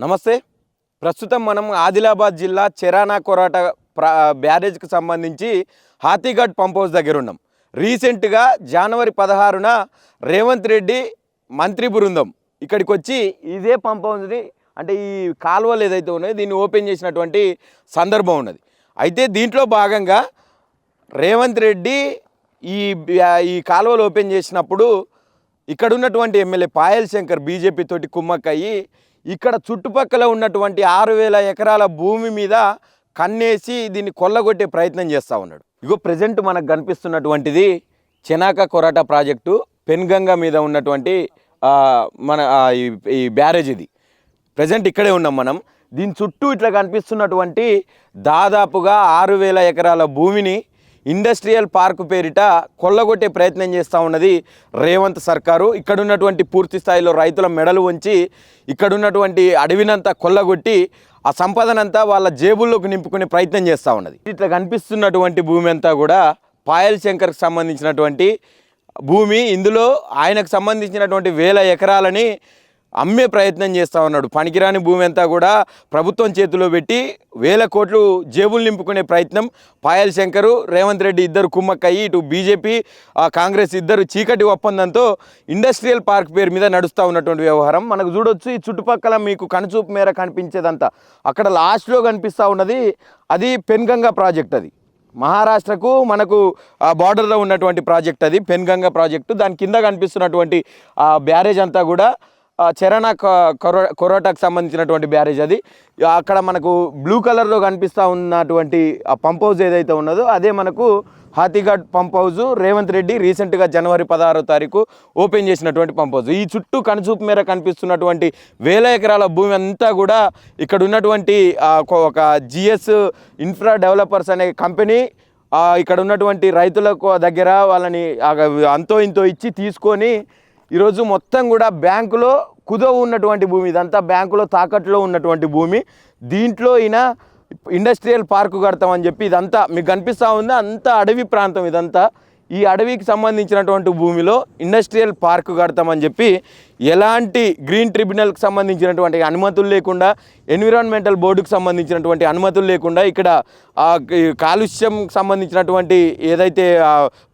నమస్తే. ప్రస్తుతం మనం ఆదిలాబాద్ జిల్లా చెరానా కొరాట బ్యారేజ్కి సంబంధించి హాతీఘాట్ పంప్ హౌస్ దగ్గర ఉన్నాం. రీసెంట్గా జనవరి 16న రేవంత్ రెడ్డి మంత్రి బృందం ఇక్కడికి వచ్చి ఇదే పంప్ హౌస్ని అంటే ఈ కాలువలు ఏదైతే ఉన్నాయో దీన్ని ఓపెన్ చేసినటువంటి సందర్భం ఉన్నది. అయితే దీంట్లో భాగంగా రేవంత్ రెడ్డి ఈ కాలువలు ఓపెన్ చేసినప్పుడు ఇక్కడ ఉన్నటువంటి ఎమ్మెల్యే పాయల్ శంకర్ బీజేపీ తోటి కుమ్మక్కయ్యి ఇక్కడ చుట్టుపక్కల ఉన్నటువంటి 6,000 ఎకరాల భూమి మీద కన్నేసి దీన్ని కొల్లగొట్టే ప్రయత్నం చేస్తూ ఉన్నాడు. ఇగో ప్రజెంట్ మనకు కనిపిస్తున్నటువంటిది చెనాక కొరాట ప్రాజెక్టు పెన్గంగా మీద ఉన్నటువంటి మన ఈ బ్యారేజ్. ఇది ప్రజెంట్ ఇక్కడే ఉన్నాం మనం. దీని చుట్టూ ఇట్లా కనిపిస్తున్నటువంటి దాదాపుగా 6,000 ఎకరాల భూమిని ఇండస్ట్రియల్ పార్క్ పేరిట కొల్లగొట్టే ప్రయత్నం చేస్తూ ఉన్నది రేవంత్ సర్కారు. ఇక్కడ ఉన్నటువంటి పూర్తి స్థాయిలో రైతుల మెడలు వంచి ఇక్కడ ఉన్నటువంటి అడవినంతా కొల్లగొట్టి ఆ సంపదనంతా వాళ్ళ జేబుల్లోకి నింపుకునే ప్రయత్నం చేస్తూ ఉన్నది. ఇట్లా కనిపిస్తున్నటువంటి భూమి అంతా కూడా పాయల్ శంకర్కి సంబంధించినటువంటి భూమి. ఇందులో ఆయనకు సంబంధించినటువంటి 1000 ఎకరాలని అమ్మే ప్రయత్నం చేస్తూ ఉన్నాడు. పనికిరాని భూమి అంతా కూడా ప్రభుత్వం చేతిలో పెట్టి 1000 కోట్లు జేబులు నింపుకునే ప్రయత్నం పాయల్ శంకరు రేవంత్ రెడ్డి ఇద్దరు కుమ్మక్కయ్యి ఇటు బీజేపీ కాంగ్రెస్ ఇద్దరు చీకటి ఒప్పందంతో ఇండస్ట్రియల్ పార్క్ పేరు మీద నడుస్తూ ఉన్నటువంటి వ్యవహారం మనకు చూడొచ్చు. ఈ చుట్టుపక్కల మీకు కనుచూపు మేర కనిపించేదంతా అక్కడ లాస్ట్లో కనిపిస్తూ ఉన్నది అది పెన్గంగా ప్రాజెక్ట్. అది మహారాష్ట్రకు మనకు బార్డర్లో ఉన్నటువంటి ప్రాజెక్ట్. అది పెన్గంగా ప్రాజెక్టు. దాని కింద కనిపిస్తున్నటువంటి బ్యారేజ్ అంతా కూడా చెరానా కొరాటాకు సంబంధించినటువంటి బ్యారేజ్. అది అక్కడ మనకు బ్లూ కలర్లో కనిపిస్తూ ఉన్నటువంటి ఆ పంప్ హౌస్ ఏదైతే ఉన్నదో అదే మనకు హాతీఘాట్ పంప్ హౌస్. రేవంత్ రెడ్డి రీసెంట్గా జనవరి 16వ తారీఖు ఓపెన్ చేసినటువంటి పంప్ హౌస్. ఈ చుట్టూ కనుచూపు మేర కనిపిస్తున్నటువంటి 1000 ఎకరాల భూమి అంతా కూడా ఇక్కడ ఉన్నటువంటి ఒక జిఎస్ ఇన్ఫ్రా డెవలపర్స్ అనే కంపెనీ ఇక్కడ ఉన్నటువంటి రైతులకు దగ్గర వాళ్ళని అంతో ఇంతో ఇచ్చి తీసుకొని ఈరోజు మొత్తం కూడా బ్యాంకులో కుదవ ఉన్నటువంటి భూమి. ఇదంతా బ్యాంకులో తాకట్లో ఉన్నటువంటి భూమి. దీంట్లో ఈయన ఇండస్ట్రియల్ పార్కు కడతామని చెప్పి ఇదంతా మీకు కనిపిస్తూ ఉంది. అంతా అడవి ప్రాంతం. ఇదంతా ఈ అడవికి సంబంధించినటువంటి భూమిలో ఇండస్ట్రియల్ పార్కు కడతామని చెప్పి ఎలాంటి గ్రీన్ ట్రిబ్యునల్కి సంబంధించినటువంటి అనుమతులు లేకుండా ఎన్విరాన్మెంటల్ బోర్డుకు సంబంధించినటువంటి అనుమతులు లేకుండా ఇక్కడ కాలుష్యం సంబంధించినటువంటి ఏదైతే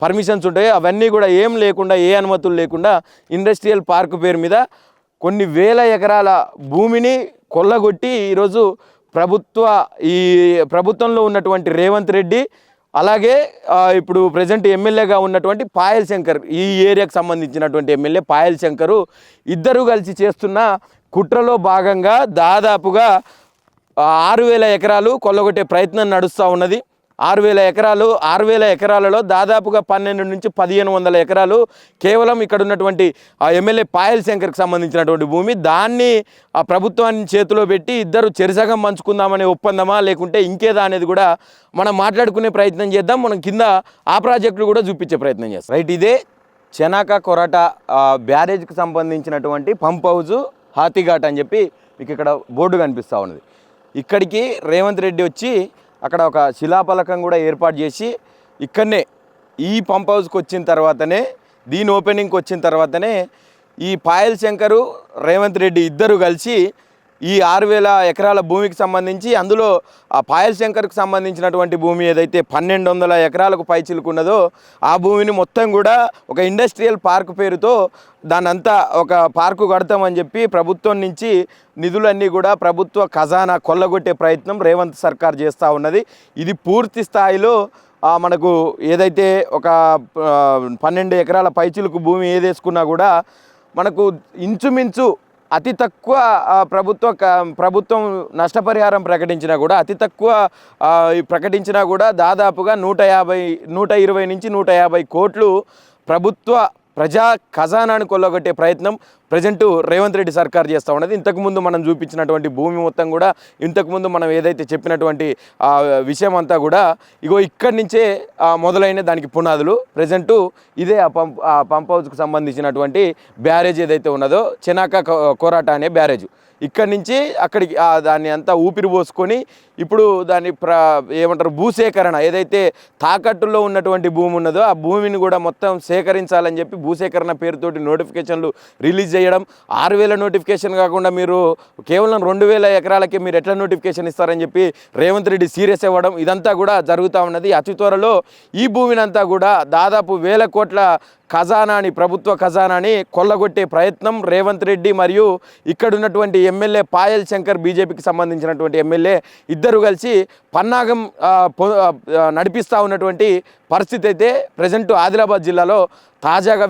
పర్మిషన్స్ ఉంటాయో అవన్నీ కూడా ఏం లేకుండా ఏ అనుమతులు లేకుండా ఇండస్ట్రియల్ పార్కు పేరు మీద కొన్ని 1000 ఎకరాల భూమిని కొల్లగొట్టి ఈరోజు ప్రభుత్వంలో ఉన్నటువంటి రేవంత్ రెడ్డి అలాగే ఇప్పుడు ప్రజెంట్ ఎమ్మెల్యేగా ఉన్నటువంటి పాయల్ శంకర్ ఈ ఏరియాకు సంబంధించినటువంటి ఎమ్మెల్యే పాయల్ శంకరు ఇద్దరు కలిసి చేస్తున్న కుట్రలో భాగంగా దాదాపుగా 6,000 ఎకరాలు కొల్లగొట్టే ప్రయత్నం నడుస్తూ ఉన్నది. 6,000 ఎకరాలలో దాదాపుగా 12 నుంచి 1,500 ఎకరాలు కేవలం ఇక్కడ ఉన్నటువంటి ఎమ్మెల్యే పాయల్ శంకర్కి సంబంధించినటువంటి భూమి. దాన్ని ఆ ప్రభుత్వాన్ని చేతిలో పెట్టి ఇద్దరు చెరిసగం పంచుకుందామనే ఒప్పందమా లేకుంటే ఇంకేదా అనేది కూడా మనం మాట్లాడుకునే ప్రయత్నం చేద్దాం. మనం కింద ఆ ప్రాజెక్టులు కూడా చూపించే ప్రయత్నం చేస్తాం. రైట్, ఇదే చెనాక కొరాట బ్యారేజ్కి సంబంధించినటువంటి పంప్ హౌజు హాతీఘాట్ అని చెప్పి మీకు ఇక్కడ బోర్డు కనిపిస్తూ ఉన్నది. ఇక్కడికి రేవంత్ రెడ్డి వచ్చి అక్కడ ఒక శిలాఫలకం కూడా ఏర్పాటు చేసి ఇక్కడనే ఈ పంప్ హౌస్కి వచ్చిన తర్వాతనే దీని ఓపెనింగ్కి వచ్చిన తర్వాతనే ఈ పాయల్ శంకరు రేవంత్ రెడ్డి ఇద్దరు కలిసి ఈ 6,000 ఎకరాల భూమికి సంబంధించి అందులో ఆ పాయల్ శంకర్కి సంబంధించినటువంటి భూమి ఏదైతే 1,200 ఎకరాలకు పైచిలుకున్నదో ఆ భూమిని మొత్తం కూడా ఒక ఇండస్ట్రియల్ పార్క్ పేరుతో దాన్నంతా ఒక పార్కు కడతామని చెప్పి ప్రభుత్వం నుంచి నిధులన్నీ కూడా ప్రభుత్వ ఖజానా కొల్లగొట్టే ప్రయత్నం రేవంత్ సర్కార్ చేస్తూ ఉన్నది. ఇది పూర్తి స్థాయిలో మనకు ఏదైతే ఒక 12 ఎకరాల పైచిలుకు భూమి ఏదేసుకున్నా కూడా మనకు ఇంచుమించు అతి తక్కువ ప్రభుత్వం నష్టపరిహారం ప్రకటించినా కూడా అతి తక్కువ ప్రకటించినా కూడా దాదాపుగా 120 నుంచి 150 కోట్లు ప్రభుత్వ ప్రజా ఖజానాను కొల్లగొట్టే ప్రయత్నం ప్రజెంటు రేవంత్ రెడ్డి సర్కార్ చేస్తూ ఉన్నది. ఇంతకుముందు మనం చూపించినటువంటి భూమి మొత్తం కూడా ఇంతకుముందు మనం ఏదైతే చెప్పినటువంటి విషయం అంతా కూడా ఇగో ఇక్కడి నుంచే మొదలైన దానికి పునాదులు. ప్రజెంటు ఇదే ఆ పంప్ హౌస్కి సంబంధించినటువంటి బ్యారేజ్ ఏదైతే ఉన్నదో చెనాక కొరాట అనే బ్యారేజ్. ఇక్కడి నుంచి అక్కడికి దాన్ని అంతా ఊపిరి పోసుకొని ఇప్పుడు దాన్ని ఏమంటారు భూసేకరణ ఏదైతే తాకట్టులో ఉన్నటువంటి భూమి ఉన్నదో ఆ భూమిని కూడా మొత్తం సేకరించాలని చెప్పి భూసేకరణ పేరుతోటి నోటిఫికేషన్లు రిలీజ్ వేయడం 6,000 నోటిఫికేషన్ కాకుండా మీరు కేవలం 2,000 ఎకరాలకి మీరు ఎట్లా నోటిఫికేషన్ ఇస్తారని చెప్పి రేవంత్ రెడ్డి సీరియస్ అవ్వడం ఇదంతా కూడా జరుగుతూ ఉన్నది. అతి త్వరలో ఈ భూమినంతా కూడా దాదాపు 1,000 కోట్ల ఖజానాని ప్రభుత్వ ఖజానాని కొల్లగొట్టే ప్రయత్నం రేవంత్ రెడ్డి మరియు ఇక్కడ ఉన్నటువంటి ఎమ్మెల్యే పాయల్ శంకర్ బీజేపీకి సంబంధించినటువంటి ఎమ్మెల్యే ఇద్దరు కలిసి పన్నాగం నడిపిస్తూ ఉన్నటువంటి పరిస్థితి అయితే ప్రజెంట్ ఆదిలాబాద్ జిల్లాలో తాజాగా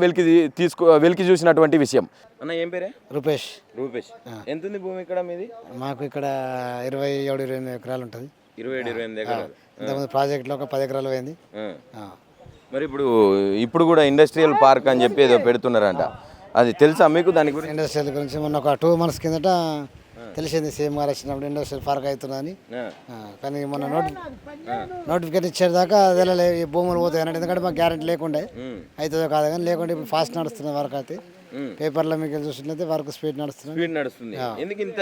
వెలికి చూసినటువంటి విషయం. అన్న ఏం పేరే? రూపేష్. ఎంత ఉంది భూమి ఇక్కడ మీది? మాకు ఇక్కడ 27-28 ఎకరాలు ఉంటుంది. 27-28 ఎకరాలు. ఇంతకుముందు ప్రాజెక్ట్లో ఒక 10 ఎకరాలు పోయింది. మరి ఇప్పుడు కూడా ఇండస్ట్రియల్ పార్క్ అని చెప్పి ఏదో పెడుతున్నారంట, అది తెలుసా మీకు? దాని గురించి ఇండస్ట్రియల్ గురించి మొన్న ఒక 2 months కిందట తెలిసింది సీఎం గారు వచ్చినప్పుడు ఇండస్ట్రియల్ పార్క్ అవుతుందని. కానీ మొన్న నోటిఫికేషన్ ఇచ్చేదాకా తెలియలే ఈ భూములు పోతాయి అన్నట్టు, ఎందుకంటే మాకు గ్యారెంటీ లేకుండే అవుతుందో కాదు. కానీ లేకుంటే ఇప్పుడు ఫాస్ట్ నడుస్తుంది వర్క్ అయితే. పేపర్లో మీకు చూసినట్లయితే వర్క్ స్పీడ్ నడుస్తుంది. ఎందుకు ఇంత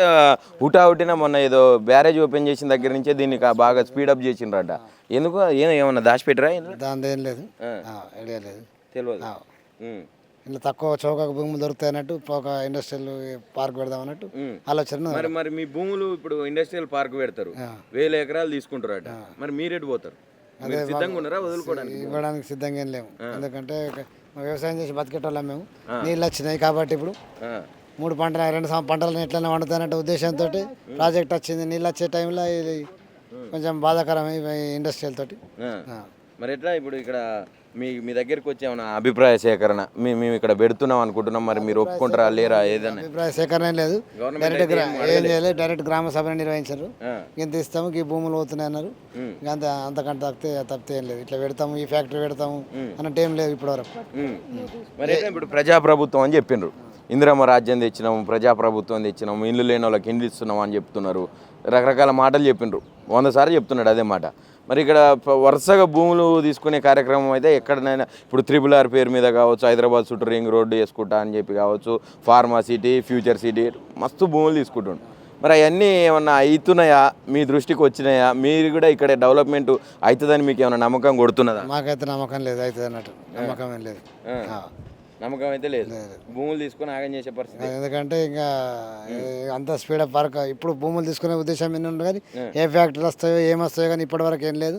హుటాహుటిన మొన్న ఏదో బ్యారేజ్ ఓపెన్ చేసిన దగ్గర నుంచే దీన్ని బాగా స్పీడప్ చేసిండ్రట, ఎందుకు? ఏమన్నా దాచిపెట్టరా? దాని ఏం లేదు, ఐడియా లేదు, తెలియదు. ఇలా తక్కువ చౌక భూములు దొరుకుతాయి అన్నట్టు ఒక ఇండస్ట్రియల్ పార్క్ పెడదాం అన్నట్టు ఆలోచన. మరి మీ భూములు ఇప్పుడు ఇండస్ట్రియల్ పార్క్ పెడతారు, 1,000 ఎకరాలు తీసుకుంటారట, మరి మీరేటు పోతారు? సిద్ధంగా ఉన్నారా వదులుకోవడానికి? ఇవ్వడానికి సిద్ధంగా ఏం లేము, ఎందుకంటే వ్యవసాయం చేసి బతికేటోళ్ళం మేము. నీళ్ళు వచ్చినాయి కాబట్టి ఇప్పుడు 3 పంటలు 2 పంటలను ఎట్లయినా వండుతానంటే ఉద్దేశంతో ప్రాజెక్ట్ వచ్చింది. నీళ్ళు వచ్చే టైంలో ఇది కొంచెం బాధాకరమే ఇండస్ట్రియల్ తోటి. మరి ఎట్లా ఇప్పుడు ఇక్కడ మీ దగ్గరికి వచ్చి ఏమన్నా అభిప్రాయ సేకరణ మేము ఇక్కడ పెడుతున్నాం అనుకుంటున్నాం, మరి మీరు ఒప్పుకుంటారా లేరా? ఏదైనా అభిప్రాయ సేకరణ లేదు, డైరెక్ట్ ఏం చేయలేదు, డైరెక్ట్ గ్రామ సభను నిర్వహించారు. ఇంత ఇస్తాము ఈ భూములు పోతున్నాయి అన్నారు. అంతకంటే తప్పితే ఏం లేదు. ఇట్లా పెడతాము, ఈ ఫ్యాక్టరీ పెడతాము అన్నట్టు ఏం లేదు ఇప్పటి వరకు. మరి ఇప్పుడు ప్రజాప్రభుత్వం అని చెప్పిండ్రు, ఇందిరమ్మ రాజ్యం తెచ్చినాము, ప్రజాప్రభుత్వం తెచ్చినాము, ఇల్లు లేని వాళ్ళకి ఇండ్లు ఇస్తున్నాం అని చెప్తున్నారు, రకరకాల మాటలు చెప్పిండ్రు. 100 సార్లు చెప్తున్నాడు అదే మాట. మరి ఇక్కడ వరుసగా భూములు తీసుకునే కార్యక్రమం అయితే ఎక్కడనైనా ఇప్పుడు RRR పేరు మీద కావచ్చు, హైదరాబాద్ చుట్టూ రింగ్ రోడ్డు వేసుకుంటా అని చెప్పి కావచ్చు, ఫార్మా సిటీ, ఫ్యూచర్ సిటీ, మస్తు భూములు తీసుకుంటుండు. మరి అవన్నీ ఏమన్నా అవుతున్నాయా? మీ దృష్టికి వచ్చినాయా? మీరు కూడా ఇక్కడ డెవలప్మెంట్ అవుతుందని మీకు ఏమైనా నమ్మకం కొడుతున్నదా? మాకైతే నమ్మకం లేదు, అవుతుంది అన్నట్టు నమ్మకం ఏం లేదు. నమ్మకం అయితే లేదు, భూములు తీసుకొని ఆగం చేసే పరిస్థితి. ఎందుకంటే ఇంకా అంత స్పీడప్ వర్క్ ఇప్పుడు భూములు తీసుకునే ఉద్దేశం ఏమి ఉండదు, కానీ ఏ ఫ్యాక్టరీ వస్తాయో ఏమొస్తాయో కానీ ఇప్పటి వరకు ఏం లేదు.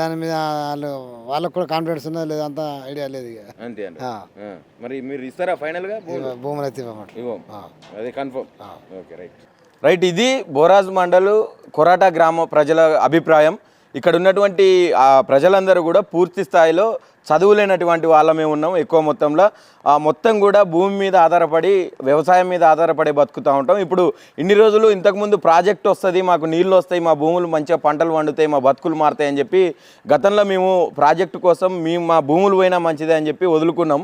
దాని మీద వాళ్ళకు కూడా కాన్ఫిడెన్స్ ఉన్నది లేదు, అంత ఐడియా లేదు. అంతే అండి. మరి మీరు ఇస్తారా ఫైనల్ గా? భూములు అయితే ఇవ్వం, అది కన్ఫర్మ్. Okay, right. ఇది బోరాజ్ మండల్ కొరాటా గ్రామ ప్రజల అభిప్రాయం. ఇక్కడ ఉన్నటువంటి ప్రజలందరూ కూడా పూర్తి స్థాయిలో చదువులేనటువంటి వాళ్ళమే ఉన్నాం. ఎక్కువ మొత్తంలో మొత్తం కూడా భూమి మీద ఆధారపడి, వ్యవసాయం మీద ఆధారపడి బతుకుతూ ఉంటాం. ఇప్పుడు ఇన్ని రోజులు ఇంతకుముందు ప్రాజెక్ట్ వస్తుంది, మాకు నీళ్ళు వస్తాయి, మా భూములు మంచిగా పంటలు వండుతాయి, మా బతుకులు మారుతాయి అని చెప్పి గతంలో మేము ప్రాజెక్టు కోసం మా భూములు పోయినా మంచిదే అని చెప్పి వదులుకున్నాం.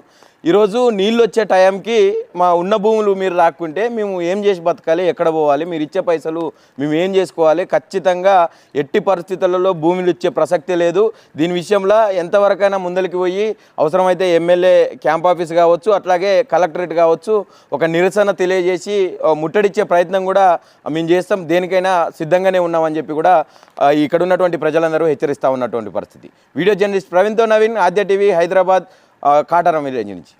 ఈరోజు నీళ్ళు వచ్చే టైంకి మా ఉన్న భూములు మీరు లాక్కుంటే మేము ఏం చేసి బతకాలి, ఎక్కడ పోవాలి, మీరు ఇచ్చే పైసలు మేము ఏం చేసుకోవాలి? ఖచ్చితంగా ఎట్టి పరిస్థితులలో భూములు ఇచ్చే ప్రసక్తి లేదు. దీని విషయంలో ఎంతవరకైనా ముందరికి పోయి అవసరమైతే ఎమ్మెల్యే క్యాంప్ ఆఫీస్ కావచ్చు, అట్లాగే కలెక్టరేట్ కావచ్చు, ఒక నిరసన తెలియజేసి ముట్టడిచ్చే ప్రయత్నం కూడా మేము చేస్తాం. దేనికైనా సిద్ధంగానే ఉన్నామని చెప్పి కూడా ఇక్కడ ఉన్నటువంటి ప్రజలందరూ హెచ్చరిస్తూ ఉన్నటువంటి పరిస్థితి. వీడియో జర్నలిస్ట్ ప్రవీణ్తో నవీన్, ఆద్య టీవీ, హైదరాబాద్, కాటారం విలేజ్ నుంచి.